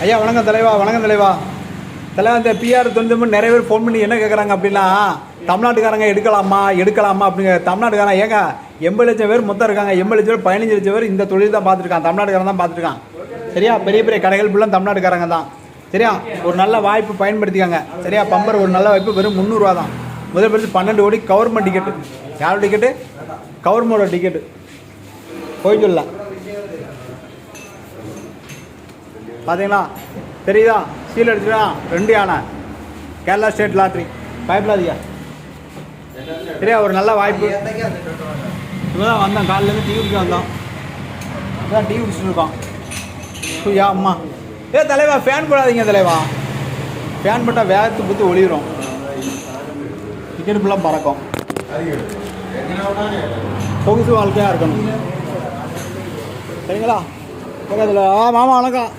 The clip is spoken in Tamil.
ஐயா வணக்கம் தலைவா, வணக்கம் தலைவா. தலைவா இந்த பிஆர் 93 நிறைய பேர் ஃபோன் பண்ணி என்ன கேட்குறாங்க அப்படின்னா, தமிழ்நாட்டுக்காரங்க எடுக்கலாமா அப்படிங்கிற. தமிழ்நாட்டுக்காரன் ஏங்க 80 லட்சம் பேர் மொத்தம் இருக்காங்க. 80 லட்சம் பேர் 15 லட்சம் பேர் இந்த தொழில் தான் பார்த்துருக்கான், தமிழ்நாட்டுக்காரன் தான் பார்த்துருக்கான். சரியா? பெரிய பெரிய கடைகள் ஃபுல்லாக தமிழ்நாட்டுக்காரங்க தான். சரியா? ஒரு நல்ல வாய்ப்பு பயன்படுத்திக்காங்க. சரியா? பம்பர் ஒரு நல்ல வாய்ப்பு, வெறும் 300 ரூபா தான். முதல் பரிசு 12 கோடி கவர்மெண்ட் டிக்கெட்டு. யாரோட டிக்கெட்டு? கவர்மெண்டோட டிக்கெட்டு. போய் சொல்லலாம். பார்த்தீங்களா? தெரியுதா? சீல் அடிச்சுடா 2 யானை கேரளா ஸ்டேட் லாட்ரி. பயப்படாதீங்க. சரியா? ஒரு நல்ல வாய்ப்பு. இப்போ தான் வந்தோம், காலையிலேருந்து டீ குடிக்க வந்தோம். இப்போதான் டீ குடிச்சுட்டு இருக்கோம். யா அம்மா தலைவா ஃபேன் போடாதீங்க தலைவா. ஃபேன் போட்டால் வேகத்து புத்து ஒளிரும், டிக்கெட் ஃபுல்லாக பறக்கும். சொகுசு வாழ்க்கையாக இருக்கணும். சரிங்களா? பக்கத்தில் மாமா வணக்கம்.